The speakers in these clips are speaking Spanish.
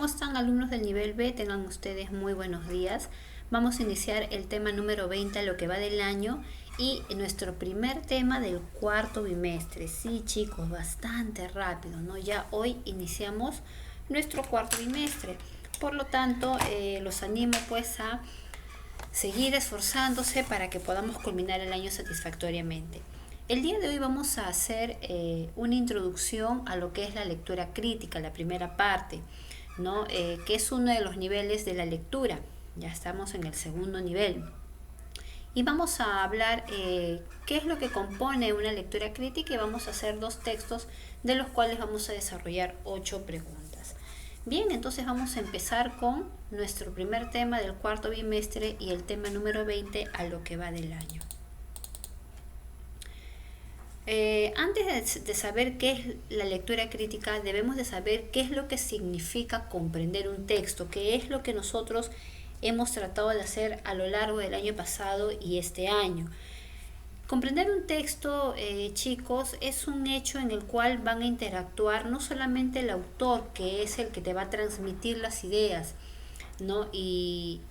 ¿Cómo están alumnos del nivel B? Tengan ustedes muy buenos días. Vamos a iniciar el tema número 20, lo que va del año, y nuestro primer tema del cuarto bimestre. Sí, chicos, bastante rápido, ¿no? Ya hoy iniciamos nuestro cuarto bimestre. Por lo tanto, los animo pues a seguir esforzándose para que podamos culminar el año satisfactoriamente. El día de hoy vamos a hacer una introducción a lo que es la lectura crítica, la primera parte, ¿no? Que es uno de los niveles de la lectura. Ya estamos en el segundo nivel. Y vamos a hablar qué es lo que compone una lectura crítica, y vamos a hacer 2 textos de los cuales vamos a desarrollar 8 preguntas. Bien, entonces vamos a empezar con nuestro primer tema del cuarto bimestre y el tema número 20, a lo que va del año. Antes de saber qué es la lectura crítica, debemos de saber qué es lo que significa comprender un texto, qué es lo que nosotros hemos tratado de hacer a lo largo del año pasado y este año. Comprender un texto, chicos, es un hecho en el cual van a interactuar no solamente el autor, que es el que te va a transmitir las ideas, ¿no? Y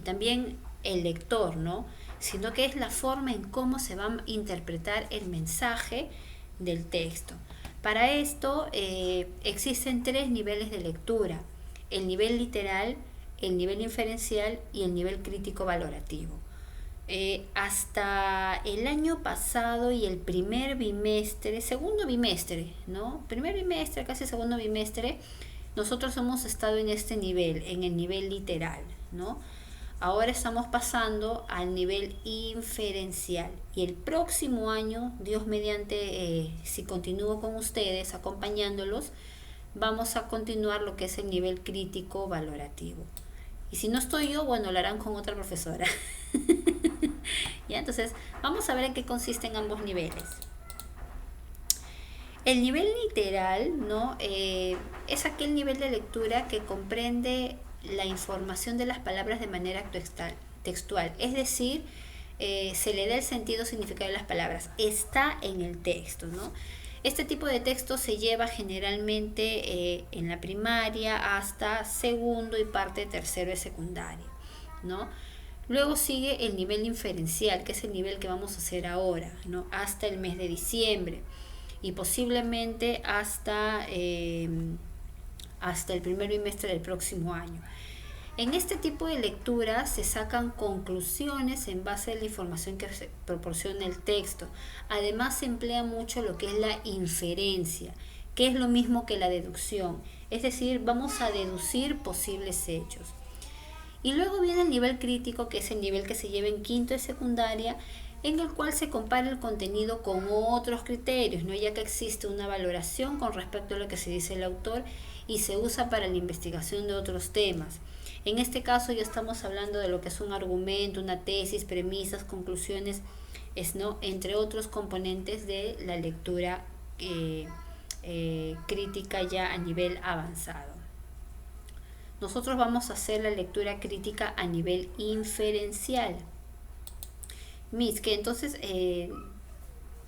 también el lector, ¿no? Sino que es la forma en cómo se va a interpretar el mensaje del texto. Para esto existen 3 niveles de lectura: el nivel literal, el nivel inferencial y el nivel crítico valorativo. Hasta el año pasado y el primer bimestre, segundo bimestre, ¿no? Primer bimestre, casi segundo bimestre, nosotros hemos estado en este nivel, en el nivel literal, ¿no? Ahora estamos pasando al nivel inferencial, y el próximo año, Dios mediante, si continúo con ustedes acompañándolos, vamos a continuar lo que es el nivel crítico valorativo. Y si no estoy yo, bueno, lo harán con otra profesora. ¿Ya? Entonces, vamos a ver en qué consisten ambos niveles. El nivel literal, ¿no? Es aquel nivel de lectura que comprende la información de las palabras de manera textual. Es decir, se le da el sentido, significado de las palabras. Está en el texto, ¿no? Este tipo de texto se lleva generalmente en la primaria hasta segundo y parte tercero de secundaria, ¿no? Luego sigue el nivel inferencial, que es el nivel que vamos a hacer ahora, ¿no? Hasta el mes de diciembre, y posiblemente hasta el primer bimestre del próximo año. En este tipo de lectura se sacan conclusiones en base a la información que se proporciona el texto. Además, se emplea mucho lo que es la inferencia, que es lo mismo que la deducción. Es decir, vamos a deducir posibles hechos. Y luego viene el nivel crítico, que es el nivel que se lleva en quinto de secundaria, en el cual se compara el contenido con otros criterios, ¿no? Ya que existe una valoración con respecto a lo que se dice el autor y se usa para la investigación de otros temas. En este caso ya estamos hablando de lo que es un argumento, una tesis, premisas, conclusiones, ¿no? Entre otros componentes de la lectura crítica ya a nivel avanzado. Nosotros vamos a hacer la lectura crítica a nivel inferencial. Que entonces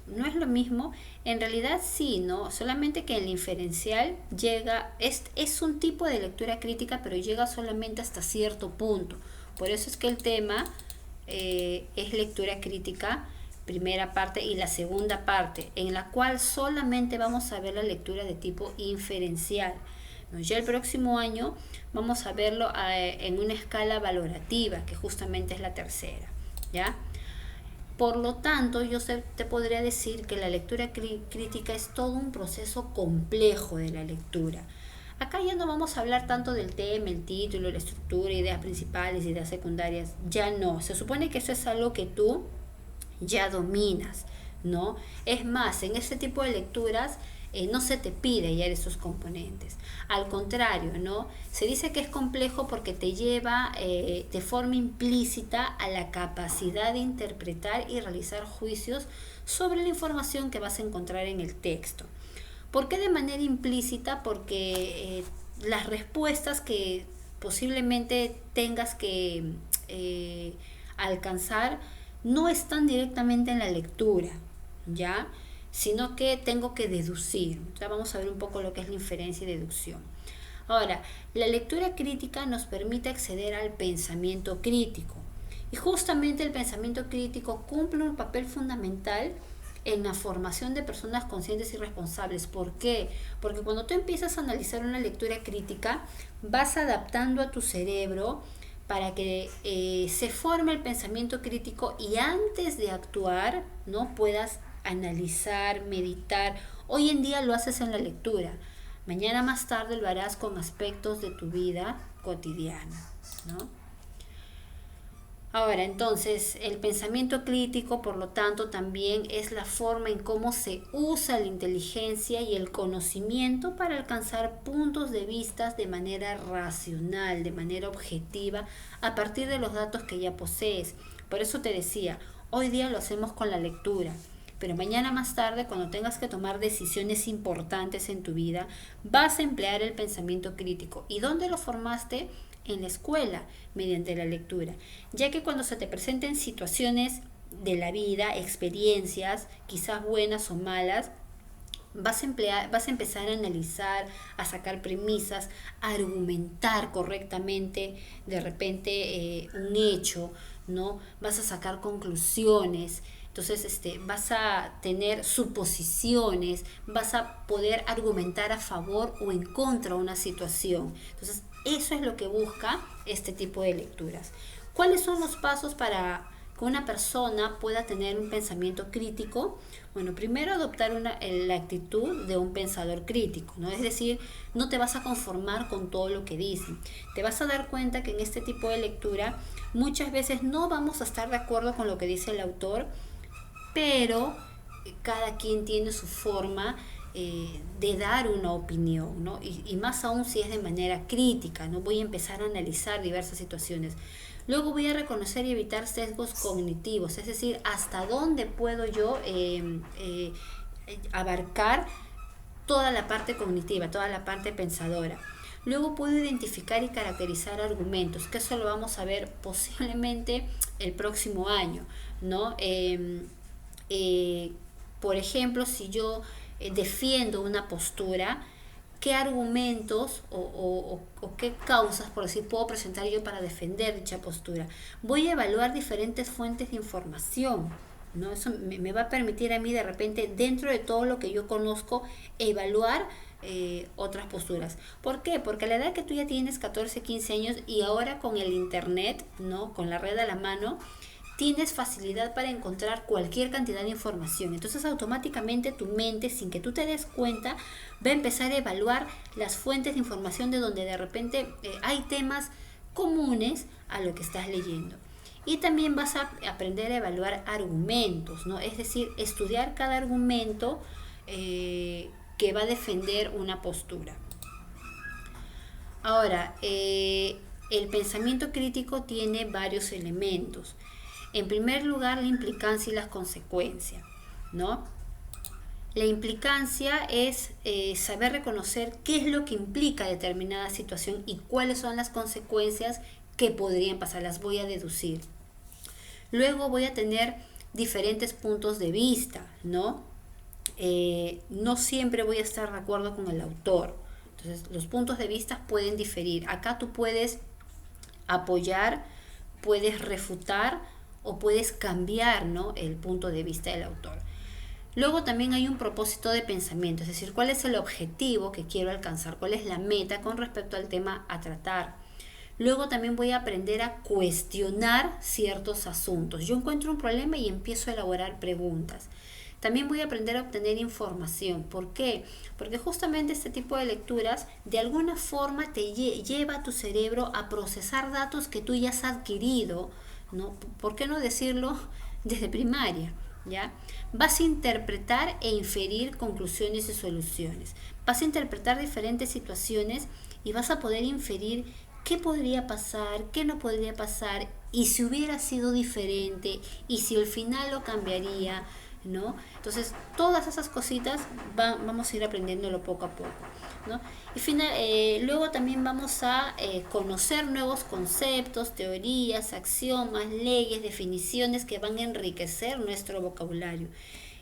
no es lo mismo. En realidad sí, ¿no? Solamente que el inferencial llega, es un tipo de lectura crítica, pero llega solamente hasta cierto punto. Por eso es que el tema es lectura crítica, primera parte, y la segunda parte, en la cual solamente vamos a ver la lectura de tipo inferencial, ¿no? Ya el próximo año vamos a verlo en una escala valorativa, que justamente es la tercera, ¿ya? Por lo tanto, yo te podría decir que la lectura crítica es todo un proceso complejo de la lectura. Acá ya no vamos a hablar tanto del tema, el título, la estructura, ideas principales, ideas secundarias. Ya no. Se supone que eso es algo que tú ya dominas, ¿no? Es más, en este tipo de lecturas no se te pide hallar esos componentes. Al contrario, ¿no? Se dice que es complejo porque te lleva de forma implícita a la capacidad de interpretar y realizar juicios sobre la información que vas a encontrar en el texto. ¿Por qué de manera implícita? Porque las respuestas que posiblemente tengas que alcanzar no están directamente en la lectura, ¿ya? Sino que tengo que deducir. Ya vamos a ver un poco lo que es la inferencia y deducción. Ahora, la lectura crítica nos permite acceder al pensamiento crítico. Y justamente el pensamiento crítico cumple un papel fundamental en la formación de personas conscientes y responsables. ¿Por qué? Porque cuando tú empiezas a analizar una lectura crítica, vas adaptando a tu cerebro para que se forme el pensamiento crítico y antes de actuar, ¿no? Puedas analizar, meditar. Hoy en día lo haces en la lectura. Mañana más tarde lo harás con aspectos de tu vida cotidiana, ¿no? Ahora, entonces, el pensamiento crítico, por lo tanto, también es la forma en cómo se usa la inteligencia y el conocimiento para alcanzar puntos de vista de manera racional, de manera objetiva, a partir de los datos que ya posees. Por eso te decía, hoy día lo hacemos con la lectura, pero mañana más tarde, cuando tengas que tomar decisiones importantes en tu vida, vas a emplear el pensamiento crítico. ¿Y dónde lo formaste? En la escuela, mediante la lectura, ya que cuando se te presenten situaciones de la vida, experiencias, quizás buenas o malas, vas a empezar a analizar, a sacar premisas, a argumentar correctamente de repente un hecho, ¿no? Vas a sacar conclusiones. Entonces, vas a tener suposiciones, vas a poder argumentar a favor o en contra de una situación. Entonces, eso es lo que busca este tipo de lecturas. ¿Cuáles son los pasos para que una persona pueda tener un pensamiento crítico? Bueno, primero adoptar la actitud de un pensador crítico, ¿no? Es decir, no te vas a conformar con todo lo que dicen. Te vas a dar cuenta que en este tipo de lectura muchas veces no vamos a estar de acuerdo con lo que dice el autor, pero cada quien tiene su forma de dar una opinión, ¿no? Y más aún si es de manera crítica, ¿no? Voy a empezar a analizar diversas situaciones. Luego voy a reconocer y evitar sesgos cognitivos, es decir, hasta dónde puedo yo abarcar toda la parte cognitiva, toda la parte pensadora. Luego puedo identificar y caracterizar argumentos, que eso lo vamos a ver posiblemente el próximo año, ¿no? Por ejemplo, si yo defiendo una postura, qué argumentos o qué causas, por decir, puedo presentar yo para defender dicha postura. Voy a evaluar diferentes fuentes de información, ¿no? Eso me va a permitir a mí de repente, dentro de todo lo que yo conozco, evaluar otras posturas. ¿Por qué? Porque a la edad que tú ya tienes 14, 15 años y ahora con el internet, ¿no? Con la red a la mano, tienes facilidad para encontrar cualquier cantidad de información. Entonces automáticamente tu mente, sin que tú te des cuenta, va a empezar a evaluar las fuentes de información de donde de repente hay temas comunes a lo que estás leyendo. Y también vas a aprender a evaluar argumentos, ¿no? Es decir, estudiar cada argumento que va a defender una postura. Ahora, el pensamiento crítico tiene varios elementos. En primer lugar, la implicancia y las consecuencias, ¿no? La implicancia es saber reconocer qué es lo que implica determinada situación y cuáles son las consecuencias que podrían pasar, las voy a deducir. Luego voy a tener diferentes puntos de vista, ¿no? No siempre voy a estar de acuerdo con el autor. Entonces, los puntos de vista pueden diferir. Acá tú puedes apoyar, puedes refutar o puedes cambiar, ¿no? El punto de vista del autor. Luego también hay un propósito de pensamiento, es decir, cuál es el objetivo que quiero alcanzar, cuál es la meta con respecto al tema a tratar. Luego también voy a aprender a cuestionar ciertos asuntos. Yo encuentro un problema y empiezo a elaborar preguntas. También voy a aprender a obtener información. ¿Por qué? Porque justamente este tipo de lecturas de alguna forma te lleva a tu cerebro a procesar datos que tú ya has adquirido, ¿no? ¿Por qué no decirlo desde primaria? ¿Ya? Vas a interpretar e inferir conclusiones y soluciones. Vas a interpretar diferentes situaciones y vas a poder inferir qué podría pasar, qué no podría pasar, y si hubiera sido diferente, y si el final lo cambiaría, ¿no? Entonces, todas esas cositas vamos a ir aprendiéndolo poco a poco, ¿no? Y luego también vamos a conocer nuevos conceptos, teorías, axiomas, leyes, definiciones que van a enriquecer nuestro vocabulario.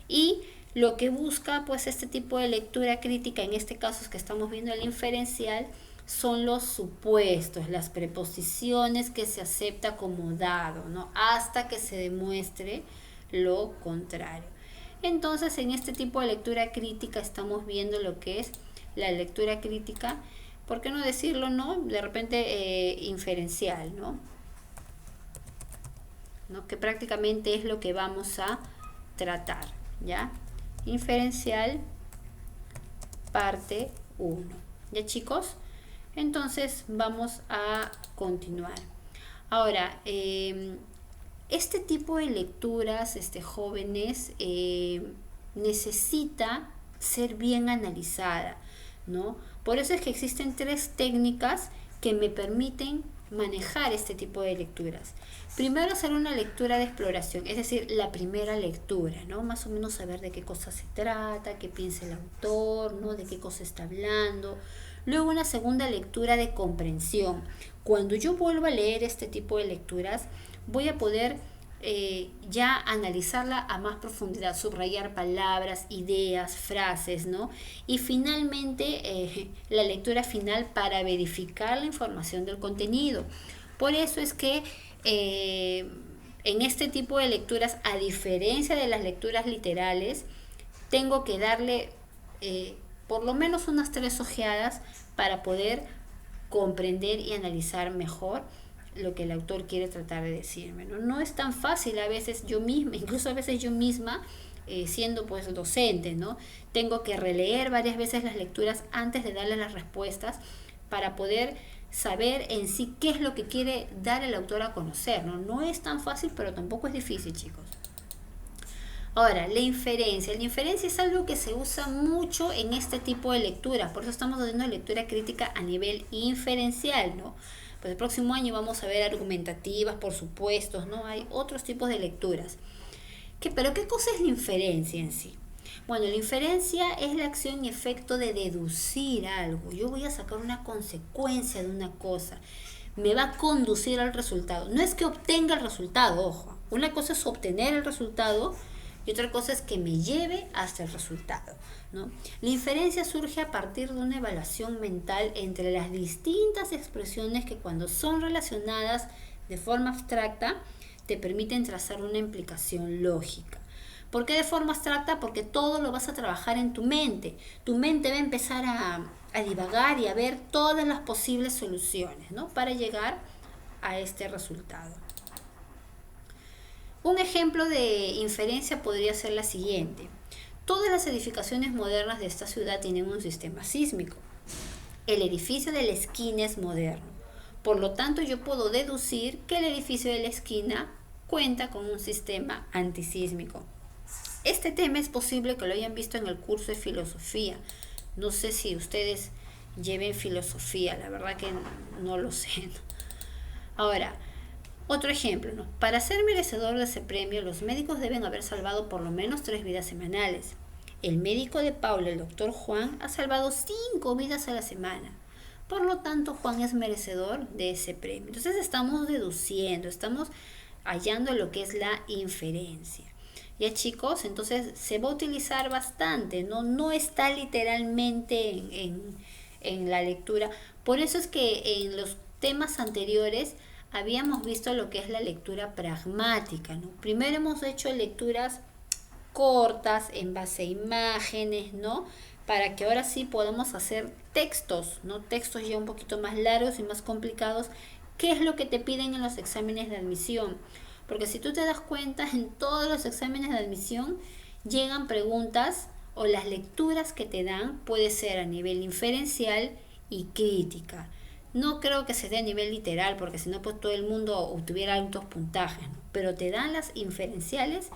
Y lo que busca pues este tipo de lectura crítica, en este caso es que estamos viendo el inferencial, son los supuestos, las preposiciones que se acepta como dado, ¿no? Hasta que se demuestre lo contrario. Entonces, en este tipo de lectura crítica estamos viendo lo que es la lectura crítica, ¿por qué no decirlo, no? De repente inferencial, ¿no? ¿No? Que prácticamente es lo que vamos a tratar, ¿ya? Inferencial, parte 1. ¿Ya, chicos? Entonces vamos a continuar. Ahora, este tipo de lecturas, jóvenes, necesita ser bien analizada, ¿no? Por eso es que existen 3 técnicas que me permiten manejar este tipo de lecturas. Primero, hacer una lectura de exploración, es decir, la primera lectura, ¿no? Más o menos saber de qué cosa se trata, qué piensa el autor, ¿no? De qué cosa está hablando. Luego, una segunda lectura de comprensión. Cuando yo vuelvo a leer este tipo de lecturas, voy a poder ya analizarla a más profundidad, subrayar palabras, ideas, frases, ¿no? Y finalmente la lectura final para verificar la información del contenido. Por eso es que en este tipo de lecturas, a diferencia de las lecturas literales, tengo que darle por lo menos unas 3 ojeadas para poder comprender y analizar mejor lo que el autor quiere tratar de decirme, ¿no? No es tan fácil a veces yo misma, incluso a veces yo misma, siendo pues docente, ¿no? Tengo que releer varias veces las lecturas antes de darle las respuestas para poder saber en sí qué es lo que quiere dar el autor a conocer, ¿no? No es tan fácil, pero tampoco es difícil, chicos. Ahora, la inferencia. La inferencia es algo que se usa mucho en este tipo de lecturas, por eso estamos haciendo lectura crítica a nivel inferencial, ¿no? Pues el próximo año vamos a ver argumentativas, por supuesto, ¿no? Hay otros tipos de lecturas. ¿Pero qué cosa es la inferencia en sí? Bueno, la inferencia es la acción y efecto de deducir algo. Yo voy a sacar una consecuencia de una cosa. Me va a conducir al resultado. No es que obtenga el resultado, ojo. Una cosa es obtener el resultado y otra cosa es que me lleve hasta el resultado, ¿no? La inferencia surge a partir de una evaluación mental entre las distintas expresiones que, cuando son relacionadas de forma abstracta, te permiten trazar una implicación lógica. ¿Por qué de forma abstracta? Porque todo lo vas a trabajar en tu mente. Tu mente va a empezar a divagar y a ver todas las posibles soluciones, ¿no? Para llegar a este resultado. Un ejemplo de inferencia podría ser la siguiente. Todas las edificaciones modernas de esta ciudad tienen un sistema sísmico. El edificio de la esquina es moderno. Por lo tanto, yo puedo deducir que el edificio de la esquina cuenta con un sistema antisísmico. Este tema es posible que lo hayan visto en el curso de filosofía. No sé si ustedes lleven filosofía, la verdad que no lo sé. Ahora, otro ejemplo, ¿no? Para ser merecedor de ese premio, los médicos deben haber salvado por lo menos 3 vidas semanales. El médico de Paula, el doctor Juan, ha salvado 5 vidas a la semana. Por lo tanto, Juan es merecedor de ese premio. Entonces estamos deduciendo, estamos hallando lo que es la inferencia. Ya, chicos, entonces se va a utilizar bastante, no está literalmente en la lectura. Por eso es que en los temas anteriores habíamos visto lo que es la lectura pragmática, ¿no? Primero hemos hecho lecturas cortas en base a imágenes, ¿no? Para que ahora sí podamos hacer textos, ¿no? Textos ya un poquito más largos y más complicados. ¿Qué es lo que te piden en los exámenes de admisión? Porque si tú te das cuenta, en todos los exámenes de admisión llegan preguntas, o las lecturas que te dan puede ser a nivel inferencial y crítica. No creo que se dé a nivel literal, porque si no, pues todo el mundo obtuviera altos puntajes, ¿no? Pero te dan las inferenciales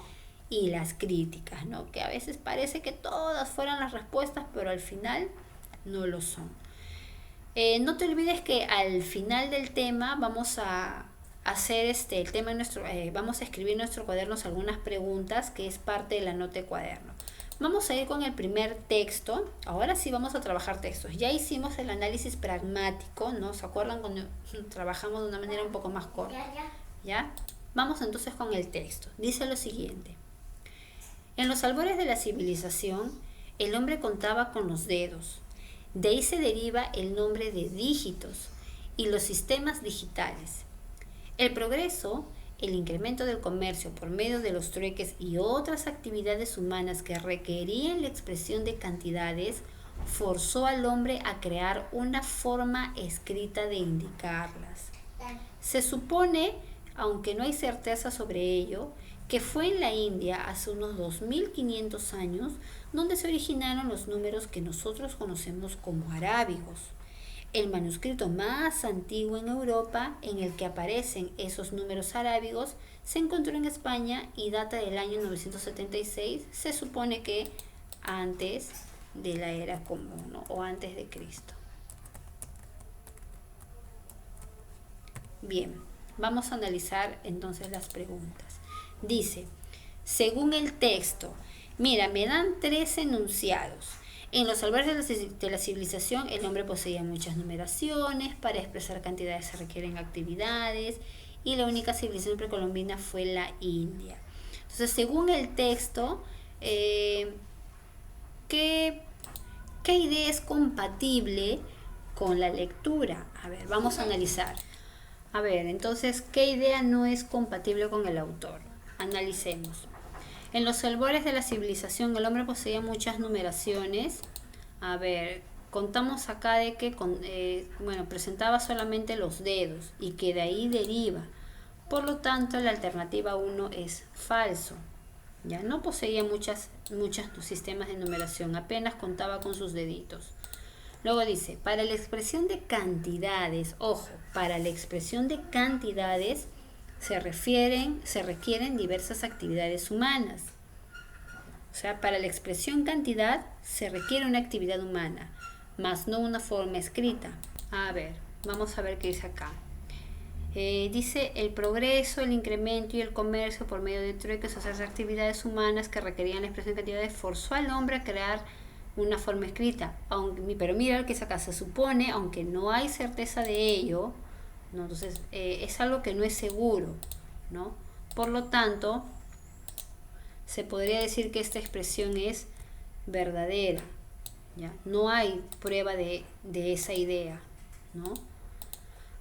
y las críticas, ¿no? Que a veces parece que todas fueran las respuestas, pero al final no lo son. No te olvides que al final del tema vamos a hacer el tema vamos a escribir en nuestro cuaderno algunas preguntas, que es parte de la nota de cuaderno. Vamos a ir con el primer texto. Ahora sí vamos a trabajar textos. Ya hicimos el análisis pragmático, ¿no? ¿Se acuerdan cuando trabajamos de una manera un poco más corta? ¿Ya? Vamos entonces con el texto. Dice lo siguiente. En los albores de la civilización, el hombre contaba con los dedos. De ahí se deriva el nombre de dígitos y los sistemas digitales. El progreso, el incremento del comercio por medio de los trueques y otras actividades humanas que requerían la expresión de cantidades, forzó al hombre a crear una forma escrita de indicarlas. Se supone, aunque no hay certeza sobre ello, que fue en la India hace unos 2500 años donde se originaron los números que nosotros conocemos como arábigos. El manuscrito más antiguo en Europa en el que aparecen esos números arábigos se encontró en España y data del año 976, se supone que antes de la era común, ¿no? O antes de Cristo. Bien, vamos a analizar entonces las preguntas. Dice, según el texto, mira, me dan 3 enunciados. En los albores de la civilización, el hombre poseía muchas numeraciones, para expresar cantidades se requieren actividades, y la única civilización precolombina fue la India. Entonces, según el texto, ¿qué idea es compatible con la lectura? A ver, vamos a analizar. A ver, entonces, ¿qué idea no es compatible con el autor? Analicemos. En los albores de la civilización el hombre poseía muchas numeraciones. A ver, contamos acá de que presentaba solamente los dedos y que de ahí deriva. Por lo tanto, la alternativa 1 es falso. Ya no poseía muchos sistemas de numeración, apenas contaba con sus deditos. Luego dice, para la expresión de cantidades, ojo, para la expresión de cantidades se requieren diversas actividades humanas. O sea, para la expresión cantidad se requiere una actividad humana, más no una forma escrita. A ver, vamos a ver qué dice acá. Dice, el progreso, el incremento y el comercio por medio de trueques o hacer actividades humanas que requerían la expresión de cantidades forzó al hombre a crear una forma escrita. Pero mira lo que acá se supone, aunque no hay certeza de ello, ¿no? Entonces es algo que no es seguro, ¿no? Por lo tanto, se podría decir que esta expresión es verdadera, ¿ya? No hay prueba de esa idea, ¿no?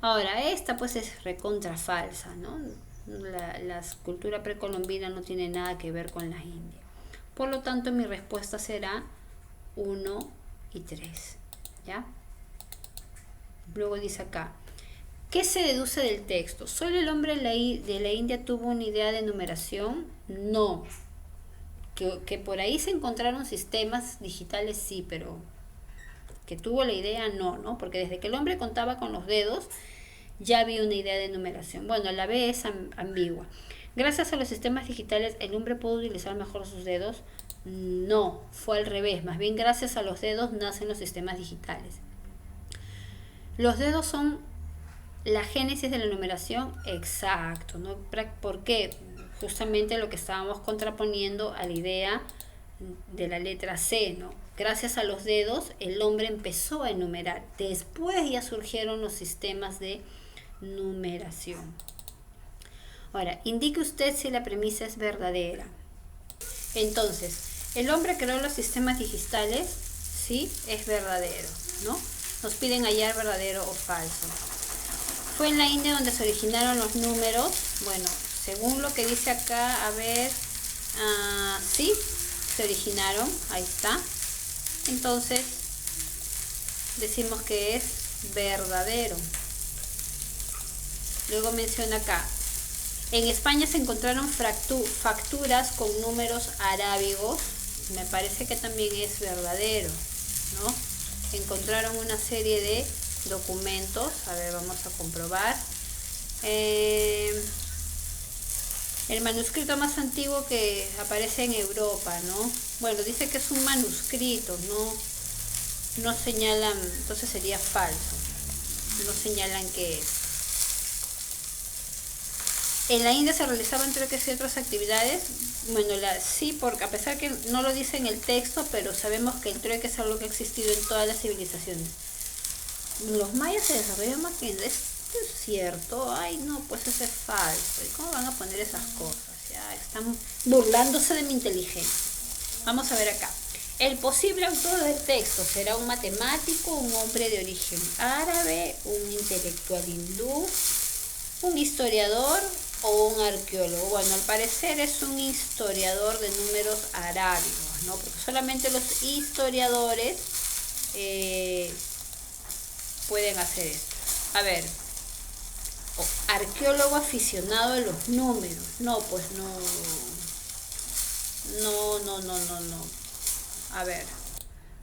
Ahora, esta pues es recontra falsa, ¿no? La cultura precolombina no tiene nada que ver con la India. Por lo tanto, mi respuesta será 1 y 3, ¿ya? Luego dice acá, ¿qué se deduce del texto? ¿Solo el hombre de la India tuvo una idea de numeración? No. Que por ahí se encontraron sistemas digitales, sí, pero que tuvo la idea, no, porque desde que el hombre contaba con los dedos, ya había una idea de numeración. Bueno, la B es ambigua. Gracias a los sistemas digitales, ¿el hombre pudo utilizar mejor sus dedos? No, fue al revés. Más bien, gracias a los dedos nacen los sistemas digitales. Los dedos son la génesis de la numeración, exacto, ¿no? ¿Por qué? Justamente lo que estábamos contraponiendo a la idea de la letra C, ¿no? Gracias a los dedos el hombre empezó a enumerar. Después ya surgieron los sistemas de numeración. Ahora, indique usted si la premisa es verdadera. Entonces, el hombre creó los sistemas digitales, sí, es verdadero, ¿no? Nos piden hallar verdadero o falso. Fue en la India donde se originaron los números. Bueno, según lo que dice acá, a ver, sí, se originaron, ahí está. Entonces, decimos que es verdadero. Luego menciona acá, en España se encontraron facturas con números arábigos. Me parece que también es verdadero, ¿no? Encontraron una serie de documentos. A ver, vamos a comprobar. El manuscrito más antiguo que aparece en Europa, ¿no? Bueno, dice que es un manuscrito, no señalan, entonces sería falso. No señalan qué es. En la India se realizaban trueques y otras actividades. Bueno, sí, porque a pesar que no lo dice en el texto, pero sabemos que el trueque es algo que ha existido en todas las civilizaciones. Los mayas se desarrollaron máquinas. ¿Esto es cierto? Ay, no, pues eso es falso. ¿Y cómo van a poner esas cosas? Ya están burlándose de mi inteligencia. Vamos a ver acá. El posible autor del texto será un matemático, un hombre de origen árabe, un intelectual hindú, un historiador o un arqueólogo. Bueno, al parecer es un historiador de números arábigos, ¿no? Porque solamente los historiadores pueden hacer esto. A ver, arqueólogo aficionado a los números. No, pues no. No. A ver,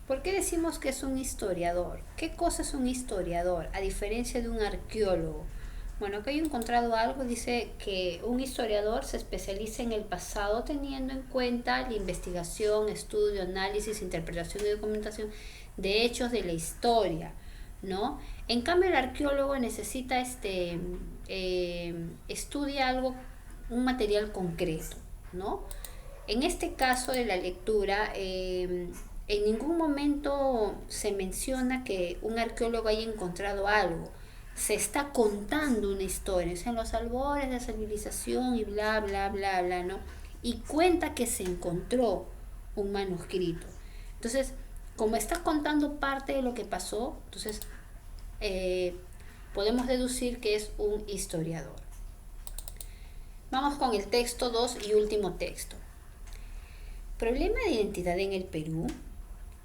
¿por qué decimos que es un historiador? ¿Qué cosa es un historiador? A diferencia de un arqueólogo. Bueno, acá he encontrado algo, dice que un historiador se especializa en el pasado teniendo en cuenta la investigación, estudio, análisis, interpretación y documentación de hechos de la historia, ¿no? En cambio, el arqueólogo necesita estudia algo, un material concreto, ¿no? En este caso de la lectura, en ningún momento se menciona que un arqueólogo haya encontrado algo. Se está contando una historia, es en los albores de la civilización y bla, bla, bla, bla, ¿no? Y cuenta que se encontró un manuscrito. Entonces, como está contando parte de lo que pasó, entonces podemos deducir que es un historiador. Vamos con el texto 2 y último texto. ¿Problema de identidad en el Perú?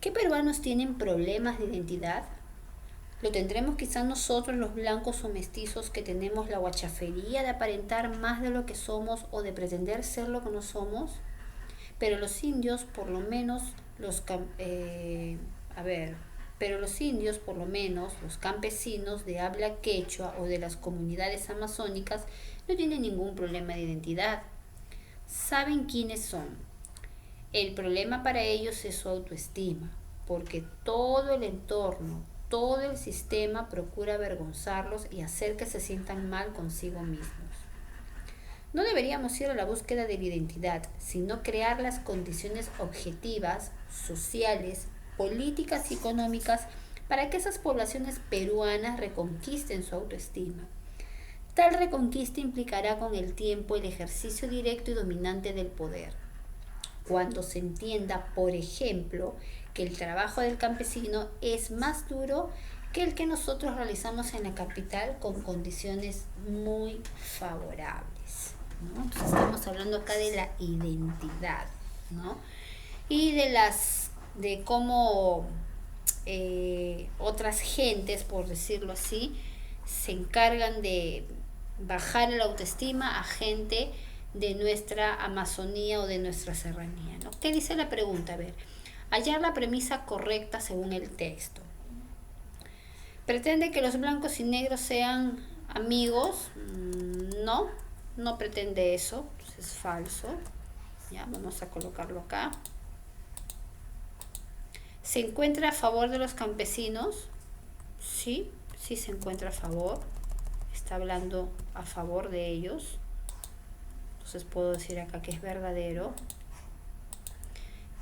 ¿Qué peruanos tienen problemas de identidad? ¿Lo tendremos quizás nosotros los blancos o mestizos que tenemos la guachafería de aparentar más de lo que somos o de pretender ser lo que no somos? Pero los indios, por lo menos, los campesinos de habla quechua o de las comunidades amazónicas no tienen ningún problema de identidad. Saben quiénes son. El problema para ellos es su autoestima, porque todo el entorno, todo el sistema procura avergonzarlos y hacer que se sientan mal consigo mismos. No deberíamos ir a la búsqueda de la identidad, sino crear las condiciones objetivas, sociales, políticas y económicas para que esas poblaciones peruanas reconquisten su autoestima. Tal reconquista implicará con el tiempo el ejercicio directo y dominante del poder. Cuando se entienda, por ejemplo, que el trabajo del campesino es más duro que el que nosotros realizamos en la capital con condiciones muy favorables, ¿no? Entonces estamos hablando acá de la identidad, ¿no? Y de cómo otras gentes, por decirlo así, se encargan de bajar la autoestima a gente de nuestra Amazonía o de nuestra serranía, ¿no? ¿Qué dice la pregunta? A ver, hallar la premisa correcta según el texto. ¿Pretende que los blancos y negros sean amigos? No pretende eso, es falso. Ya, vamos a colocarlo acá. ¿Se encuentra a favor de los campesinos? Sí se encuentra a favor. Está hablando a favor de ellos. Entonces puedo decir acá que es verdadero.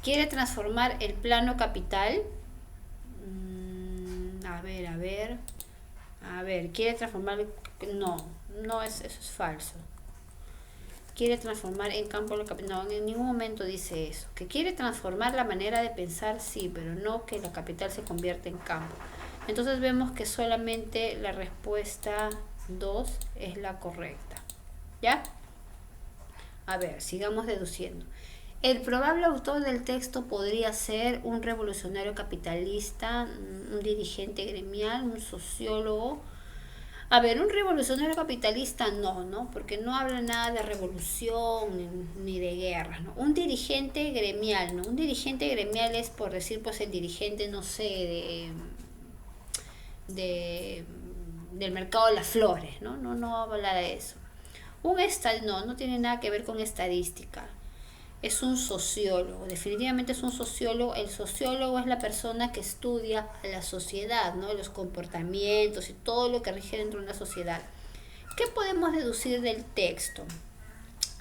¿Quiere transformar el plano capital? A ver, ¿quiere transformar? No, eso es falso. Quiere transformar en campo la capital. No, en ningún momento dice eso. Que quiere transformar la manera de pensar, sí, pero no que la capital se convierta en campo. Entonces vemos que solamente la respuesta 2 es la correcta. ¿Ya? A ver, sigamos deduciendo. El probable autor del texto podría ser un revolucionario capitalista, un dirigente gremial, un sociólogo. A ver, un revolucionario capitalista no, porque no habla nada de revolución ni de guerra, ¿no? Un dirigente gremial, ¿no? Un dirigente gremial es, por decir, pues el dirigente, no sé, del mercado de las flores, ¿no? No habla de eso. No tiene nada que ver con estadística. Es un sociólogo, definitivamente es un sociólogo. El sociólogo es la persona que estudia a la sociedad, ¿no? Los comportamientos y todo lo que rige dentro de una sociedad. ¿Qué podemos deducir del texto?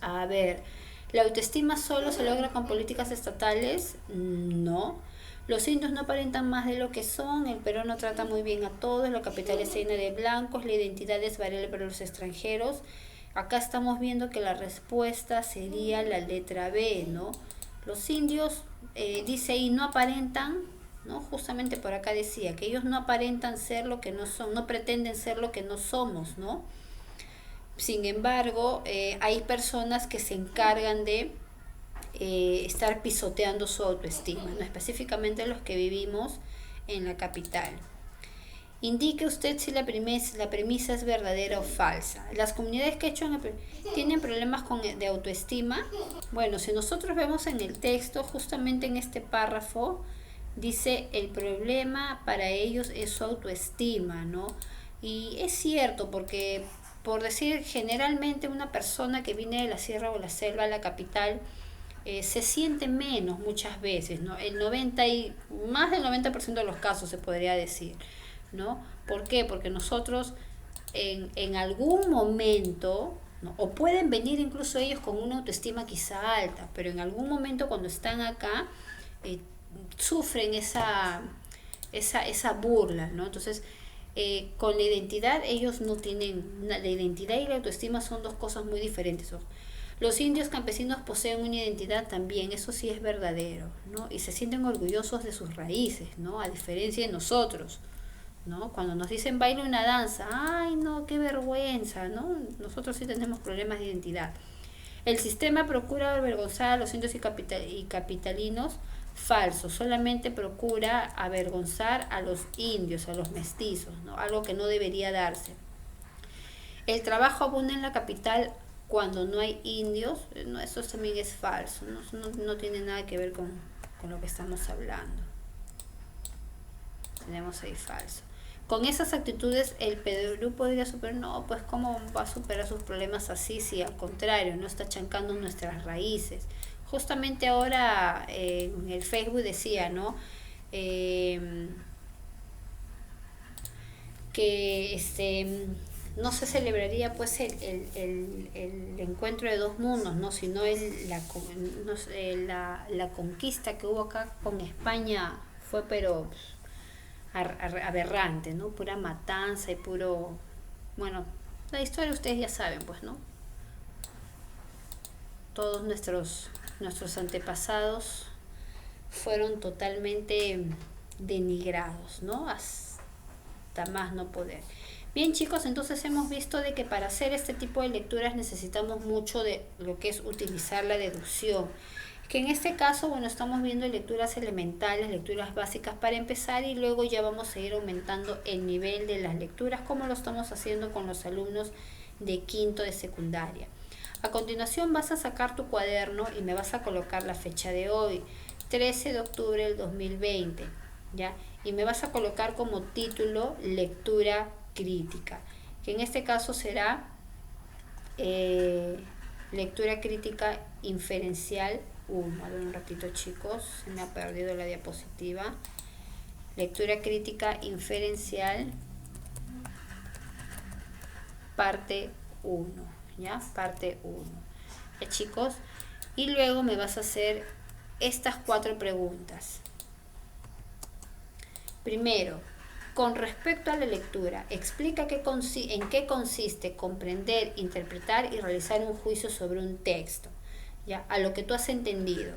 A ver, ¿la autoestima solo se logra con políticas estatales? No. Los indios no aparentan más de lo que son, el Perú no trata muy bien a todos, la capital está llena de blancos, la identidad es variable para los extranjeros. Acá estamos viendo que la respuesta sería la letra B, ¿no? Los indios, dice ahí, no aparentan, ¿no? Justamente por acá decía que ellos no aparentan ser lo que no son, no pretenden ser lo que no somos, ¿no? Sin embargo, hay personas que se encargan de estar pisoteando su autoestima, ¿no? Específicamente los que vivimos en la capital. Indique usted si la premisa es verdadera o falsa. Las comunidades quechua tienen problemas de autoestima. Bueno, si nosotros vemos en el texto, justamente en este párrafo, dice el problema para ellos es su autoestima, ¿no? Y es cierto, porque por decir, generalmente una persona que viene de la sierra o la selva a la capital, se siente menos muchas veces, ¿no? Más del 90% de los casos se podría decir, ¿no? ¿Por qué? Porque nosotros en algún momento, ¿no? O pueden venir incluso ellos con una autoestima quizá alta, pero en algún momento cuando están acá, sufren esa burla, ¿no? Entonces, con la identidad ellos no tienen, la identidad y la autoestima son dos cosas muy diferentes. Los indios campesinos poseen una identidad también, eso sí es verdadero, ¿no? Y se sienten orgullosos de sus raíces, ¿no? A diferencia de nosotros, ¿no? Cuando nos dicen baile una danza, ay no, qué vergüenza, ¿no? Nosotros sí tenemos problemas de identidad. El sistema procura avergonzar a los indios y capitalinos. Falso, solamente procura avergonzar a los indios, a los mestizos, ¿no? Algo que no debería darse. El trabajo abunda en la capital cuando no hay indios, no, eso también es falso, no tiene nada que ver con lo que estamos hablando. Tenemos ahí falso. Con esas actitudes el Perú podría superar, no, pues cómo va a superar sus problemas así, si al contrario, no está chancando nuestras raíces. Justamente ahora en el Facebook decía, ¿no? Que no se celebraría pues el encuentro de dos mundos, ¿no? Sino la conquista que hubo acá con España fue pero aberrante, ¿no? Pura matanza y puro, bueno, la historia ustedes ya saben, pues, ¿no? Todos nuestros antepasados fueron totalmente denigrados, ¿no? Hasta más no poder. Bien, chicos, entonces hemos visto de que para hacer este tipo de lecturas necesitamos mucho de lo que es utilizar la deducción, que en este caso, bueno, estamos viendo lecturas elementales, lecturas básicas para empezar, y luego ya vamos a ir aumentando el nivel de las lecturas como lo estamos haciendo con los alumnos de quinto de secundaria. A continuación vas a sacar tu cuaderno y me vas a colocar la fecha de hoy, 13 de octubre del 2020, ¿ya? Y me vas a colocar como título lectura crítica, que en este caso será lectura crítica inferencial 1. A ver un ratito, chicos, se me ha perdido la diapositiva. Lectura crítica inferencial parte 1, ¿ya? Parte 1. ¿Ya, chicos? Y luego me vas a hacer estas 4 preguntas. Primero, con respecto a la lectura, explica en qué consiste comprender, interpretar y realizar un juicio sobre un texto, ¿ya? A lo que tú has entendido.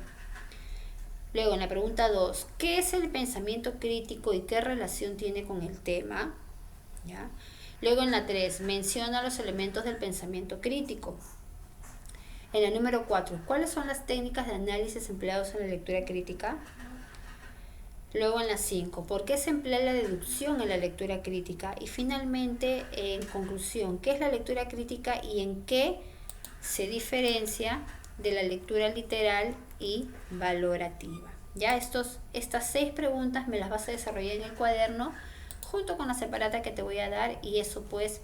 Luego, en la pregunta 2, ¿qué es el pensamiento crítico y qué relación tiene con el tema? ¿Ya? Luego, en la 3, menciona los elementos del pensamiento crítico. En la número 4, ¿cuáles son las técnicas de análisis empleadas en la lectura crítica? Luego en la 5, ¿por qué se emplea la deducción en la lectura crítica? Y finalmente, en conclusión, ¿qué es la lectura crítica y en qué se diferencia de la lectura literal y valorativa? Ya estas 6 preguntas me las vas a desarrollar en el cuaderno junto con la separata que te voy a dar, y eso pues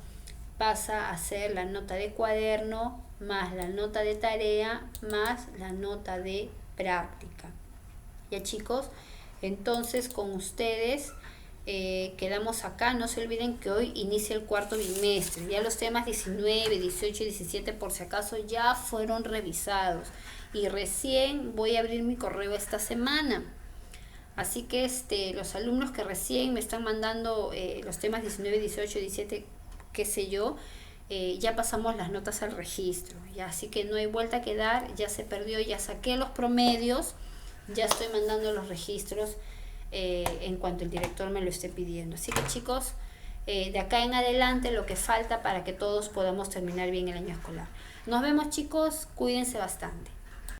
pasa a ser la nota de cuaderno más la nota de tarea más la nota de práctica. Ya, chicos, entonces con ustedes quedamos acá. No se olviden que hoy inicia el cuarto bimestre. Ya los temas 19, 18 y 17 por si acaso ya fueron revisados, y recién voy a abrir mi correo esta semana. Así que los alumnos que recién me están mandando los temas 19, 18, 17, qué sé yo, ya pasamos las notas al registro, ya, así que no hay vuelta que dar, ya se perdió, ya saqué los promedios, ya estoy mandando los registros en cuanto el director me lo esté pidiendo. Así que chicos, de acá en adelante lo que falta para que todos podamos terminar bien el año escolar. Nos vemos chicos, cuídense bastante.